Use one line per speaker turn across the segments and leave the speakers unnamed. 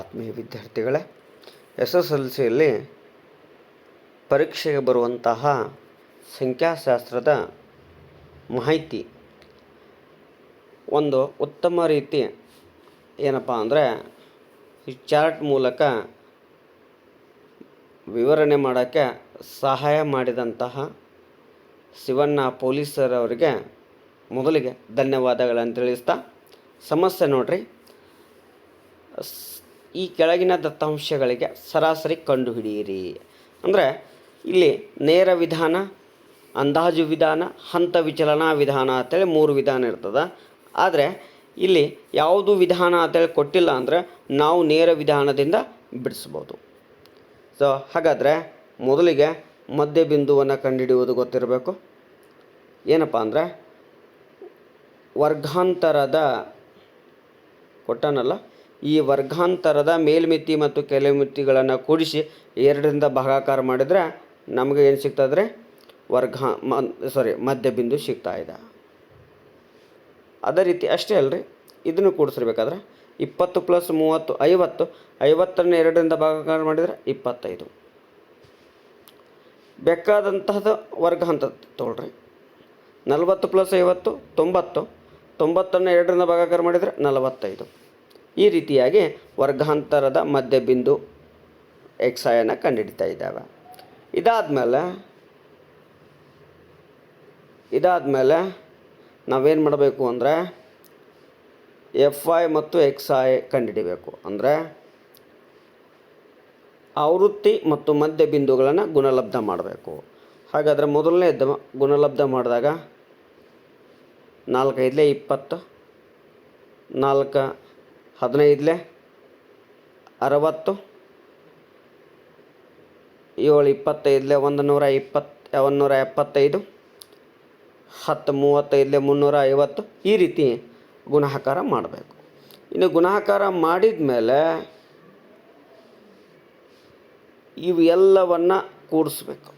ಆತ್ಮೀಯ ವಿದ್ಯಾರ್ಥಿಗಳೇ, SSLCಯಲ್ಲಿ ಪರೀಕ್ಷೆಗೆ ಬರುವಂತಹ ಸಂಖ್ಯಾಶಾಸ್ತ್ರದ ಮಾಹಿತಿ ಒಂದು ಉತ್ತಮ ರೀತಿ ಏನಪ್ಪ ಅಂದರೆ ಈ ಚಾರ್ಟ್ ಮೂಲಕ ವಿವರಣೆ ಮಾಡೋಕ್ಕೆ ಸಹಾಯ ಮಾಡಿದಂತಹ ಶಿವಣ್ಣ ಪೊಲೀಸರವರಿಗೆ ಮೊದಲಿಗೆ ಧನ್ಯವಾದಗಳನ್ನು ತಿಳಿಸ್ತಾ, ಸಮಸ್ಯೆ ನೋಡ್ರಿ, ಈ ಕೆಳಗಿನ ದತ್ತಾಂಶಗಳಿಗೆ ಸರಾಸರಿ ಕಂಡುಹಿಡಿಯಿರಿ. ಅಂದರೆ ಇಲ್ಲಿ ನೇರ ವಿಧಾನ, ಅಂದಾಜು ವಿಧಾನ, ಹಂತ ವಿಚಲನಾ ವಿಧಾನ ಅಂತೇಳಿ 3 ವಿಧಾನ ಇರ್ತದೆ. ಆದರೆ ಇಲ್ಲಿ ಯಾವುದು ವಿಧಾನ ಅಂತೇಳಿ ಕೊಟ್ಟಿಲ್ಲ ಅಂದರೆ ನಾವು ನೇರ ವಿಧಾನದಿಂದ ಬಿಡಿಸ್ಬೋದು. ಸೊ ಹಾಗಾದರೆ ಮೊದಲಿಗೆ ಮಧ್ಯ ಬಿಂದುವನ್ನು ಕಂಡುಹಿಡಿಯುವುದು ಗೊತ್ತಿರಬೇಕು. ಏನಪ್ಪ ಅಂದರೆ ವರ್ಗಾಂತರದ ಕೊಟ್ಟನಲ್ಲ, ಈ ವರ್ಗಾಂತರದ ಮೇಲ್ಮಿತಿ ಮತ್ತು ಕೆಳಮಿತಿಗಳನ್ನು ಕೂಡಿಸಿ 2ರಿಂದ ಭಾಗಾಕಾರ ಮಾಡಿದರೆ ನಮಗೆ ಏನು ಸಿಗ್ತದ್ರೆ ಮಧ್ಯ ಬಿಂದು ಸಿಗ್ತಾ ಇದೆ. ಅದೇ ರೀತಿ ಅಷ್ಟೇ ಅಲ್ರಿ, ಇದನ್ನು ಕೂಡಿಸಿರ್ಬೇಕಾದ್ರೆ 20 + 30 50, 50ನ್ನು 2ರಿಂದ ಭಾಗಾಕಾರ ಮಾಡಿದರೆ 25. ಬೇಕಾದಂತಹದ್ದು ವರ್ಗಾಂತ ತೊಗೊಳ್ರಿ. 40 + 50 90, 90ನ್ನು 2ರಿಂದ ಭಾಗಾಕಾರ ಮಾಡಿದರೆ 45. ಈ ರೀತಿಯಾಗಿ ವರ್ಗಾಂತರದ ಮಧ್ಯ ಬಿಂದು xi ಕಂಡುಹಿಡಿತಾ ಇದ್ದಾವೆ. ಇದಾದಮೇಲೆ ನಾವೇನು ಮಾಡಬೇಕು ಅಂದರೆ fi ಮತ್ತು xi ಕಂಡುಹಿಡಿಬೇಕು. ಅಂದರೆ ಆವೃತ್ತಿ ಮತ್ತು ಮಧ್ಯ ಬಿಂದುಗಳನ್ನು ಗುಣಲಬ್ಧ ಮಾಡಬೇಕು. ಹಾಗಾದರೆ ಮೊದಲನೇದು ಗುಣಲಬ್ಧ ಮಾಡಿದಾಗ 4 × 5 = 20, 4 × 15 = 60, 7 × 25 = 175, 10 × 35 = 350. ಈ ರೀತಿ ಗುಣಾಕಾರ ಮಾಡಬೇಕು. ಇನ್ನು ಗುಣಾಕಾರ ಮಾಡಿದ ಮೇಲೆ ಇವೆಲ್ಲವನ್ನು ಕೂಡಿಸ್ಬೇಕು.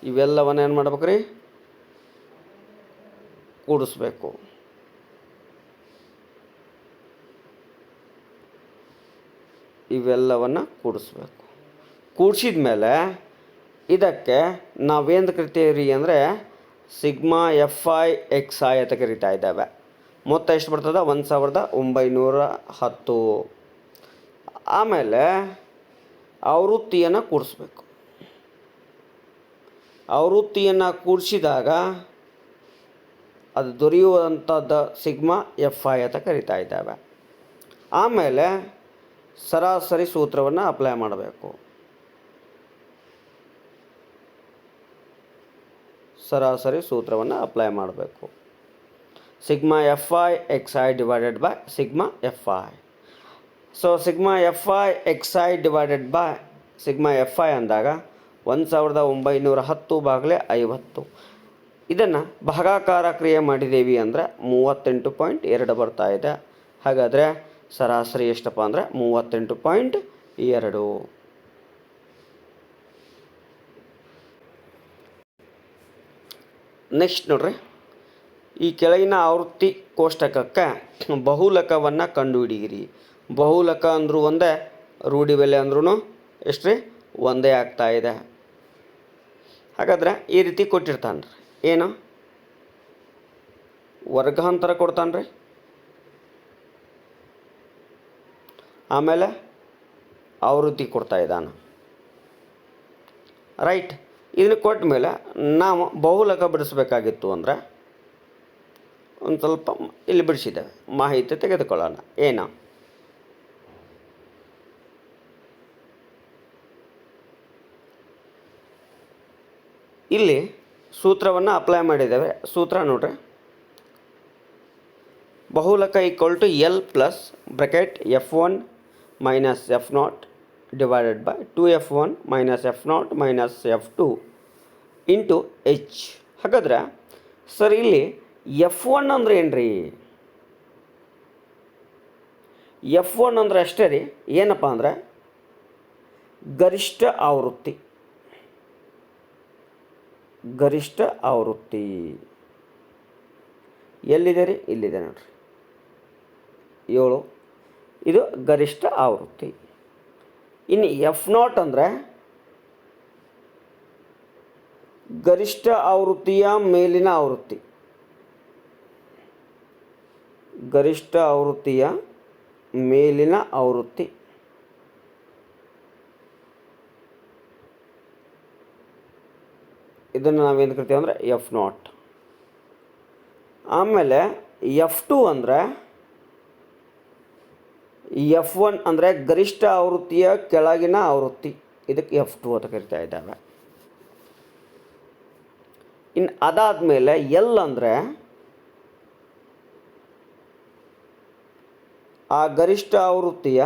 ಇವೆಲ್ಲವನ್ನು ಏನು ಮಾಡ್ಬೇಕು ರೀ? ಕೂಡಿಸ್ಬೇಕು. ಇವೆಲ್ಲವನ್ನು ಕೂಡಿಸ್ಬೇಕು. ಕೂಡಿಸಿದ ಮೇಲೆ ಇದಕ್ಕೆ ನಾವೇನು ಕರಿತೀವಿ ರೀ ಅಂದರೆ ಸಿಗ್ಮಾ fi xi ಅಂತ ಕರಿತಾ ಇದ್ದಾವೆ. ಮೊತ್ತ ಎಷ್ಟು ಬರ್ತದೆ? 1910. ಆಮೇಲೆ ಆವೃತ್ತಿಯನ್ನು ಕೂಡಿಸ್ಬೇಕು. ಆವೃತ್ತಿಯನ್ನು ಕೂಡಿಸಿದಾಗ ಅದು ದೊರೆಯುವಂಥದ್ದು ಸಿಗ್ಮಾ fi ಅಂತ ಕರಿತಾ ಇದ್ದಾವೆ. ಆಮೇಲೆ ಸರಾಸರಿ ಸೂತ್ರವನ್ನು ಅಪ್ಲೈ ಮಾಡಬೇಕು. ಸರಾಸರಿ ಸೂತ್ರವನ್ನು ಅಪ್ಲೈ ಮಾಡಬೇಕು. Sigma fi xi / sigma fi. So sigma fi xi / sigma fi ಅಂದಾಗ 1910/50. ಇದನ್ನು ಭಾಗಾಕಾರ ಕ್ರಿಯೆ ಮಾಡಿದ್ದೇವೆ ಅಂದರೆ 38.2 ಬರ್ತಾ ಇದೆ. ಹಾಗಾದರೆ ಸರಾಸರಿ ಎಷ್ಟಪ್ಪ ಅಂದರೆ 38.2. ನೆಕ್ಸ್ಟ್ ನೋಡ್ರಿ, ಈ ಕೆಳಗಿನ ಆವೃತ್ತಿ ಕೋಷ್ಟಕಕ್ಕೆ ಬಹುಲಕವನ್ನು ಕಂಡುಹಿಡಿಯಿರಿ. ಬಹುಲಕ ಅಂದರೂ ಒಂದೇ, ರೂಢಿ ಬೆಲೆ ಅಂದ್ರೂ ಎಷ್ಟು ರೀ? ಒಂದೇ ಆಗ್ತಾ ಇದೆ. ಹಾಗಾದರೆ ಈ ರೀತಿ ಕೊಟ್ಟಿರ್ತಾನೆ ರೀ, ಏನು ವರ್ಗಾಂತರ ಕೊಡ್ತಾನೆ ರೀ, ಆಮೇಲೆ ಆವೃತ್ತಿ ಕೊಡ್ತಾ ಇದ್ದಾನೆ, ರೈಟ್. ಇದನ್ನು ಕೊಟ್ಟ ಮೇಲೆ ನಾವು ಬಹುಲಕ ಬಿಡಿಸ್ಬೇಕಾಗಿತ್ತು ಅಂದರೆ ಒಂದು ಸ್ವಲ್ಪ ಇಲ್ಲಿ ಬಿಡಿಸಿದ್ದೇವೆ, ಮಾಹಿತಿ ತೆಗೆದುಕೊಳ್ಳೋಣ. ಏನು ಇಲ್ಲಿ ಸೂತ್ರವನ್ನು ಅಪ್ಲೈ ಮಾಡಿದ್ದೇವೆ. ಸೂತ್ರ ನೋಡ್ರಿ, ಬಹುಲಕ = L + (f1 - f0) / 2f1 - f0 - f2 × h. ಹಾಗಾದ್ರೆ ಸರ್ ಇಲ್ಲಿ f1 ಅಂದ್ರೆ ಏನು ರೀ? f1 ಅಂದ್ರೆ ಅಷ್ಟೇ ರೀ, ಏನಪ್ಪ ಅಂದರೆ ಗರಿಷ್ಠ ಆವೃತ್ತಿ. ಗರಿಷ್ಠ ಆವೃತ್ತಿ ಎಲ್ಲಿದೆ ರೀ? ಇಲ್ಲಿದೆ ನೋಡ್ರಿ, 7. ಇದು ಗರಿಷ್ಠ ಆವೃತ್ತಿ. ಇನ್ನು ಎಫ್ ನಾಟ್ ಅಂದರೆ ಗರಿಷ್ಠ ಆವೃತ್ತಿಯ ಮೇಲಿನ ಆವೃತ್ತಿ. ಗರಿಷ್ಠ ಆವೃತ್ತಿಯ ಮೇಲಿನ ಆವೃತ್ತಿ. ಇದನ್ನು ನಾವೇನು ಕರಿತೀವಿ ಅಂದರೆ ಎಫ್ ನಾಟ್. ಆಮೇಲೆ ಎಫ್ ಟು ಅಂದರೆ ಎಫ್ ಒನ್ ಅಂದರೆ ಗರಿಷ್ಠ ಆವೃತ್ತಿಯ ಕೆಳಗಿನ ಆವೃತ್ತಿ. ಇದಕ್ಕೆ ಎಫ್ ಟು ಅಂತ ಕರಿತಾ ಇದ್ದಾವೆ. ಇನ್ನು ಅದಾದಮೇಲೆ ಎಲ್ ಅಂದರೆ ಆ ಗರಿಷ್ಠ ಆವೃತ್ತಿಯ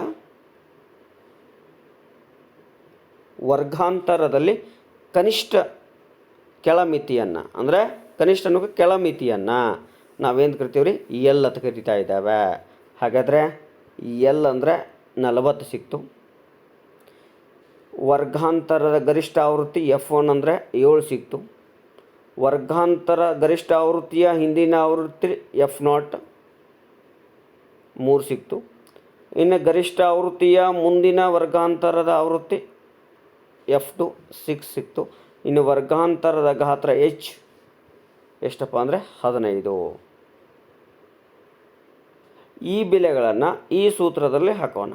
ವರ್ಗಾಂತರದಲ್ಲಿ ಕನಿಷ್ಠ ಕೆಳಮಿತಿಯನ್ನು, ಅಂದರೆ ಕನಿಷ್ಠ ಅನ್ನೋ ಕೆಳಮಿತಿಯನ್ನು ನಾವೇನು ಕರಿತೀವಿ ರೀ ಎಲ್ ಅಂತ ಕರಿತಾ ಇದ್ದಾವೆ. ಹಾಗಾದರೆ ಎಲ್ ಅಂದರೆ 40 ಸಿಕ್ತು. ವರ್ಗಾಂತರದ ಗರಿಷ್ಠ ಆವೃತ್ತಿ ಎಫ್ ಒನ್ ಅಂದರೆ 7 ಸಿಕ್ತು. ವರ್ಗಾಂತರ ಗರಿಷ್ಠ ಆವೃತ್ತಿಯ ಹಿಂದಿನ ಆವೃತ್ತಿ ಎಫ್ ನಾಟ್ 3 ಸಿಕ್ತು. ಇನ್ನು ಗರಿಷ್ಠ ಆವೃತ್ತಿಯ ಮುಂದಿನ ವರ್ಗಾಂತರದ ಆವೃತ್ತಿ ಎಫ್ ಟು 6 ಸಿಕ್ತು. ಇನ್ನು ವರ್ಗಾಂತರದ ಗಾತ್ರ ಎಚ್ ಎಷ್ಟಪ್ಪ ಅಂದರೆ 15. ಈ ಬೆಲೆಗಳನ್ನು ಈ ಸೂತ್ರದಲ್ಲಿ ಹಾಕೋಣ.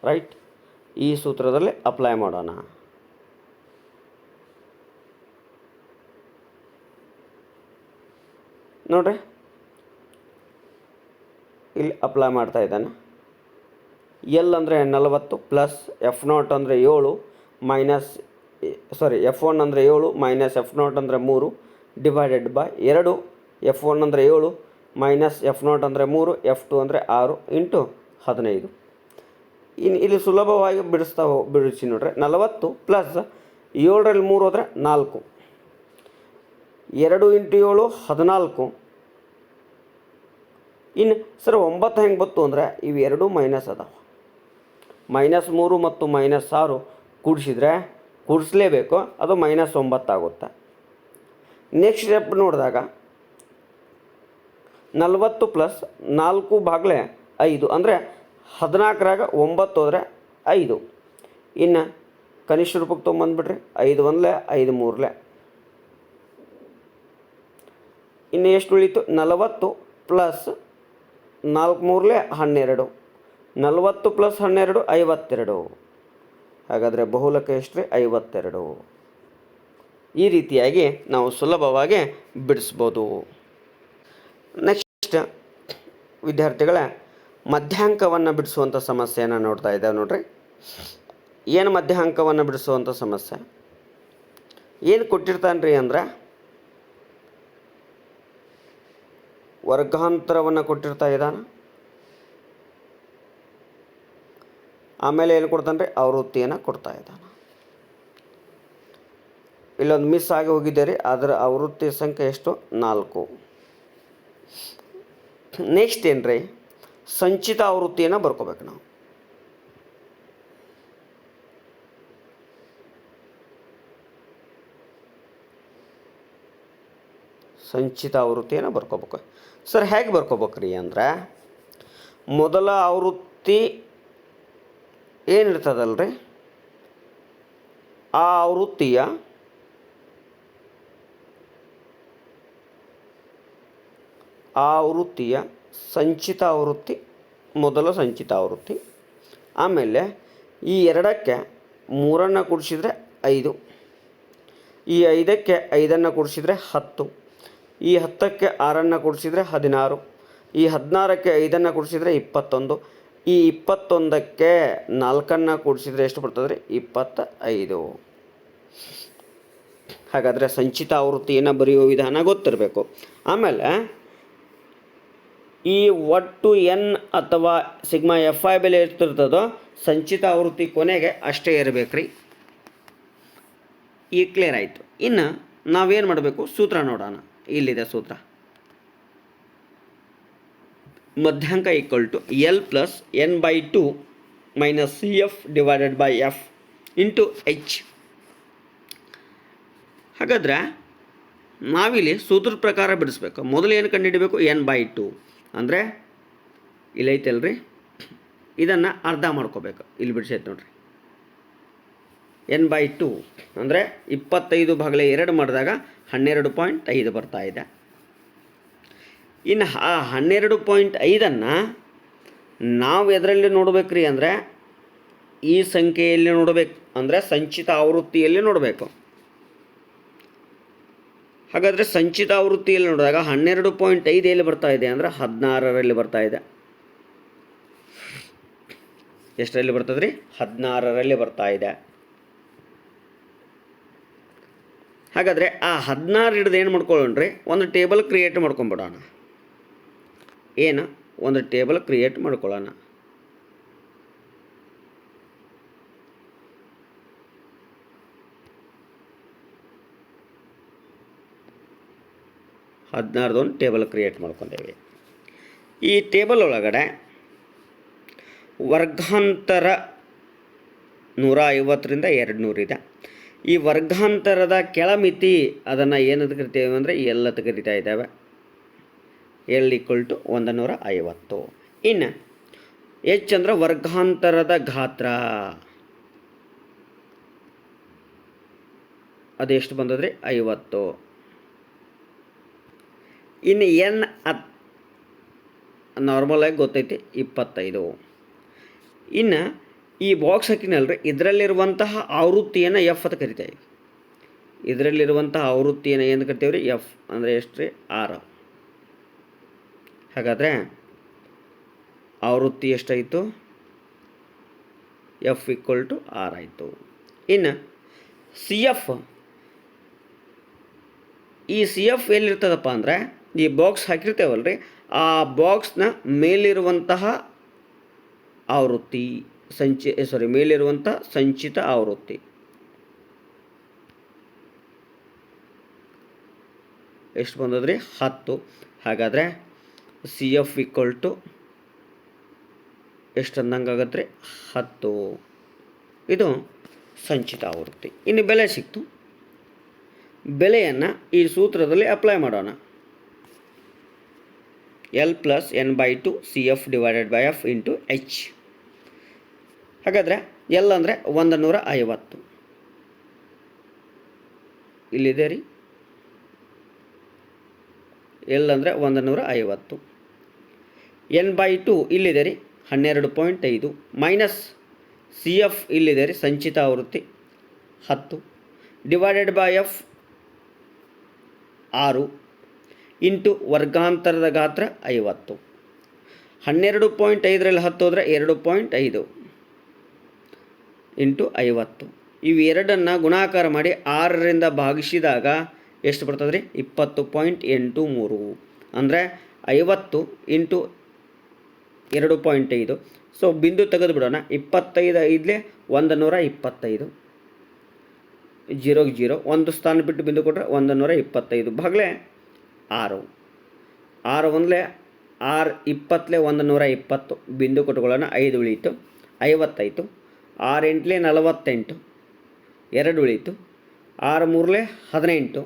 ರೈಟ್, ಈ ಸೂತ್ರದಲ್ಲಿ ಅಪ್ಲೈ ಮಾಡೋಣ. ನೋಡ್ರಿ, ಇಲ್ಲಿ ಅಪ್ಲೈ ಮಾಡ್ತಾ ಇದ್ದಾನೆ. ಎಲ್ ಅಂದರೆ 40 ಪ್ಲಸ್ ಎಫ್ ನಾಟ್ ಅಂದರೆ 7 ಮೈನಸ್ ಎಫ್ ಒನ್ ಅಂದರೆ 7 ಮೈನಸ್ ಎಫ್ ನಾಟ್ ಅಂದರೆ 3 ಡಿವೈಡೆಡ್ ಬೈ 2. ಎಫ್ ಒನ್ ಅಂದರೆ 7 ಮೈನಸ್ ಎಫ್ ನಾಟ್ ಅಂದರೆ 3, ಎಫ್ ಟು ಅಂದರೆ 6 ಇಂಟು 15. ಇನ್ನು ಇಲ್ಲಿ ಸುಲಭವಾಗಿ ಬಿಡಿಸಿ ನೋಡ್ರಿ. 40 ಪ್ಲಸ್ 7ರಲ್ಲಿ 3 ಹೋದರೆ 4. 2 ಇಂಟು 7 14. ಇನ್ನು ಸರ್ 9 ಹೆಂಗೆ ಬಂತು ಅಂದರೆ ಇವೆರಡೂ ಮೈನಸ್ ಅದಾವೆ. -3 ಮತ್ತು -6 ಕೂಡಿಸಲೇಬೇಕು, ಅದು -9 ಆಗುತ್ತೆ. ನೆಕ್ಸ್ಟ್ ಸ್ಟೆಪ್ ನೋಡಿದಾಗ 40 ಪ್ಲಸ್ 4/5 ಅಂದರೆ 14ರಾಗ 9 ಹೋದರೆ 5. ಇನ್ನು ಕನಿಷ್ಠ ರೂಪಕ್ಕೆ ತೊಗೊಂಬಂದ್ಬಿಡ್ರಿ. 5 1 5 3. ಇನ್ನು ಎಷ್ಟು ಉಳೀತು? 40 ಪ್ಲಸ್ 4 3 12. 40 ಪ್ಲಸ್ 12 52. ಹಾಗಾದರೆ ಬಹುಲಕ ಎಷ್ಟು ರೀ? 52. ಈ ರೀತಿಯಾಗಿ ನಾವು ಸುಲಭವಾಗಿ ಬಿಡಿಸ್ಬೋದು. ನೆಕ್ಸ್ಟ್ ವಿದ್ಯಾರ್ಥಿಗಳ ಮಧ್ಯಾಂಕವನ್ನು ಬಿಡಿಸುವಂಥ ಸಮಸ್ಯೆಯನ್ನು ನೋಡ್ತಾ ಇದ್ದೇವೆ. ನೋಡ್ರಿ, ಏನು ಮಧ್ಯಾಂಕವನ್ನು ಬಿಡಿಸುವಂಥ ಸಮಸ್ಯೆ ಏನು ಕೊಟ್ಟಿರ್ತಾನೆ ರೀ ಅಂದರೆ ವರ್ಗಾಂತರವನ್ನು ಕೊಟ್ಟಿರ್ತಾ ಇದ್ದಾನೆ. ಆಮೇಲೆ ಏನು ಕೊಡ್ತಾನೆ ರೀ? ಆವೃತ್ತಿಯನ್ನು ಕೊಡ್ತಾ ಇದ್ದಾನೆ. ಇಲ್ಲೊಂದು ಮಿಸ್ ಆಗಿ ಹೋಗಿದೆ ರೀ, ಅದರ ಆವೃತ್ತಿ ಸಂಖ್ಯೆ ಎಷ್ಟು? 4. ನೆಕ್ಸ್ಟ್ ಏನು ರೀ? ಸಂಚಿತ ಆವೃತ್ತಿಯನ್ನು ಬರ್ಕೋಬೇಕು ನಾವು. ಸಂಚಿತ ಆವೃತ್ತಿಯನ್ನು ಬರ್ಕೋಬೇಕು. ಸರ್ ಹೇಗೆ ಬರ್ಕೋಬೇಕ್ರಿ ಅಂದರೆ ಮೊದಲ ಆವೃತ್ತಿ ಏನಿರ್ತದಲ್ರಿ, ಆ ಆವೃತ್ತಿಯ ಸಂಚಿತ ಆವೃತ್ತಿ ಮೊದಲ ಸಂಚಿತ ಆವೃತ್ತಿ. ಆಮೇಲೆ ಈ 2ಕ್ಕೆ 3 ಕೂಡಿಸಿದರೆ 5, ಈ 5ಕ್ಕೆ 5 ಕೂಡಿಸಿದರೆ 10, ಈ 10ಕ್ಕೆ 6 ಕೂಡಿಸಿದರೆ 16, ಈ 16ಕ್ಕೆ 5 ಕೂಡಿಸಿದರೆ 21, ಈ 21ಕ್ಕೆ 4 ಕೂಡಿಸಿದರೆ ಎಷ್ಟು ಬರ್ತದೆ ರೀ? 25. ಹಾಗಾದರೆ ಸಂಚಿತ ಆವೃತ್ತಿಯನ್ನು ಬರೆಯುವ ವಿಧಾನ ಗೊತ್ತಿರಬೇಕು. ಆಮೇಲೆ ಈ ಒಟ್ಟು ಎನ್ ಅಥವಾ ಸಿಗ್ಮಾ ಎಫ್ ಐ ಬೆಲೆ ಎಷ್ಟಿರ್ತದೋ ಸಂಚಿತ ಆವೃತ್ತಿ ಕೊನೆಗೆ ಅಷ್ಟೇ ಇರಬೇಕು ರೀ. ಈಗ ಕ್ಲಿಯರ್ ಆಯಿತು. ಇನ್ನು ನಾವೇನು ಮಾಡಬೇಕು? ಸೂತ್ರ ನೋಡೋಣ. ಇಲ್ಲಿದೆ ಸೂತ್ರ. ಮಧ್ಯಾಂಕ = L + n/2 - CF / F × H. ಹಾಗಾದರೆ ನಾವಿಲ್ಲಿ ಸೂತ್ರದ ಪ್ರಕಾರ ಬಿಡಿಸ್ಬೇಕು. ಮೊದಲು ಏನು ಕಂಡುಹಿಡಬೇಕು? n/2 ಅಂದರೆ ಇಲ್ಲೈತಲ್ರಿ, ಇದನ್ನು ಅರ್ಧ ಮಾಡ್ಕೋಬೇಕು. ಇಲ್ಲಿ ಬಿಡಿಸೈತೆ ನೋಡ್ರಿ, n/2 ಅಂದರೆ 25/2 ಮಾಡಿದಾಗ 12.5 ಬರ್ತಾ ಇದೆ. ಇನ್ನು ಆ 12.5 ನಾವು ಎದರಲ್ಲಿ ನೋಡಬೇಕ್ರಿ ಅಂದರೆ ಈ ಸಂಖ್ಯೆಯಲ್ಲಿ ನೋಡಬೇಕು, ಅಂದರೆ ಸಂಚಿತ ಆವೃತ್ತಿಯಲ್ಲಿ ನೋಡಬೇಕು. ಹಾಗಾದರೆ ಸಂಚಿತ ಆವೃತ್ತಿಯಲ್ಲಿ ನೋಡಿದಾಗ 12.5 ಎಲ್ಲಿ ಬರ್ತಾ ಇದೆ ಅಂದರೆ 16ರಲ್ಲಿ ಬರ್ತಾ ಇದೆ. ಎಷ್ಟರಲ್ಲಿ ಬರ್ತದೆ ರೀ? 16ರಲ್ಲಿ ಬರ್ತಾ ಇದೆ. ಹಾಗಾದರೆ ಆ 16 ಹಿಡಿದು ಏನು ಮಾಡ್ಕೊಳ್ಳೋಣ್ರಿ, ಒಂದು ಟೇಬಲ್ ಕ್ರಿಯೇಟ್ ಮಾಡ್ಕೊಂಬಿಡೋಣ. ಏನು, ಒಂದು ಟೇಬಲ್ ಕ್ರಿಯೇಟ್ ಮಾಡ್ಕೊಳ್ಳೋಣ. ಒಂದು ಟೇಬಲ್ ಕ್ರಿಯೇಟ್ ಮಾಡ್ಕೊಂಡೇವೆ. ಈ ಟೇಬಲ್ ಒಳಗಡೆ ವರ್ಗಾಂತರ 150ರಿಂದ 200 ಇದೆ. ಈ ವರ್ಗಾಂತರದ ಕೆಳಮಿತಿ ಅದನ್ನು ಏನಂತ ಕರಿತೇವೆ ಅಂದರೆ L ಅಂತ ಕರಿತಾ ಇದ್ದಾವೆ. L = 150. ಇನ್ನು H ಅಂದರೆ ವರ್ಗಾಂತರದ ಗಾತ್ರ, ಅದೆಷ್ಟು ಬಂದದ್ರಿ? 50. ಇನ್ನು N ನಾರ್ಮಲಾಗಿ ಗೊತ್ತೈತಿ 25. ಇನ್ನು ಈ ಬಾಕ್ಸ್ ಹಾಕಿನಲ್ರಿ, ಇದರಲ್ಲಿರುವಂತಹ ಆವೃತ್ತಿಯನ್ನು F ಅಂತ ಕರಿತೇವೆ. ಇದರಲ್ಲಿರುವಂತಹ ಆವೃತ್ತಿಯನ್ನು ಏನು ಕರಿತೇವೆ ರೀ? F ಅಂದರೆ ಎಷ್ಟು ರೀ? 6. ಹಾಗಾದರೆ ಆವೃತ್ತಿ ಎಷ್ಟಾಯಿತು? F = 6 ಆಯಿತು. ಇನ್ನು CF, ಈ CF ಎಲ್ಲಿರ್ತದಪ್ಪ ಅಂದರೆ ಈ ಬಾಕ್ಸ್ ಹಾಕಿರ್ತೇವಲ್ರಿ, ಆ ಬಾಕ್ಸ್ನ ಮೇಲಿರುವಂತಹ ಆವೃತ್ತಿ ಮೇಲಿರುವಂಥ ಸಂಚಿತ ಆವೃತ್ತಿ ಎಷ್ಟು ಬಂದದ್ರಿ? 10. ಹಾಗಾದರೆ CF = ಎಷ್ಟು ಅಂದಂಗಾಗತ್ತೆ ರೀ? 10. ಇದು ಸಂಚಿತ ಆವೃತ್ತಿ. ಇನ್ನು ಬೆಲೆ ಸಿಕ್ತು. ಬೆಲೆಯನ್ನು ಈ ಸೂತ್ರದಲ್ಲಿ ಅಪ್ಲೈ ಮಾಡೋಣ. L + n/2 CF/F × H. ಹಾಗಾದರೆ L ಅಂದರೆ 150 ಇಲ್ಲಿದೆ ರೀ. L ಅಂದರೆ 150. n/2 ಇಲ್ಲಿದೆ ರೀ 12.5 ಮೈನಸ್ CF ಇಲ್ಲಿದೆ ರೀ ಸಂಚಿತ ಆವೃತ್ತಿ 10 / F 6 ಇಂಟು ವರ್ಗಾಂತರದ ಗಾತ್ರ 50. 12.5ರಲ್ಲಿ 10 ಹೋದರೆ 2.5 ಇಂಟು 50. ಇವೆರಡನ್ನು ಗುಣಾಕಾರ ಮಾಡಿ 6ರಿಂದ ಭಾಗಿಸಿದಾಗ ಎಷ್ಟು ಬರ್ತದೆ ರೀ? 20.83. ಅಂದರೆ 50 ಇಂಟು 2.5. ಸೊ ಬಿಂದು ತೆಗೆದು ಬಿಡೋಣ. 25 5 125. 0 0 ಒಂದು ಸ್ಥಾನ ಬಿಟ್ಟು ಬಿಂದು ಕೊಟ್ಟರೆ 125 ಭಾಗಲೇ 6. 6 1 6 20 120 ಬಿಂದು ಕೊಟ್ಟುಕೊಳ್ಳೋಣ. 5 ಉಳೀತು 50 ಆಯಿತು. 6 8 48 2 ಉಳೀತು. 6 3 18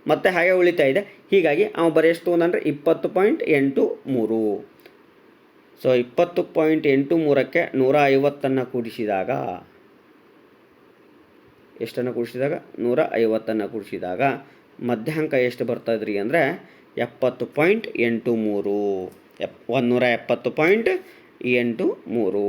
ಮತ್ತೆ ಹಾಗೆ ಉಳಿತಾ ಇದೆ. ಹೀಗಾಗಿ ಅವ ಬರೀ ಎಷ್ಟು ಅಂದರೆ 20.83. ಸೊ 20.83ಕ್ಕೆ 150 ಕೂಡಿಸಿದಾಗ ಎಷ್ಟನ್ನು ಕೂಡಿಸಿದಾಗ 150 ಕೂಡಿಸಿದಾಗ ಮಧ್ಯಾಂಕ ಎಷ್ಟು ಬರ್ತಾಯಿದ್ರಿ ಅಂದರೆ 70.83. 170.83.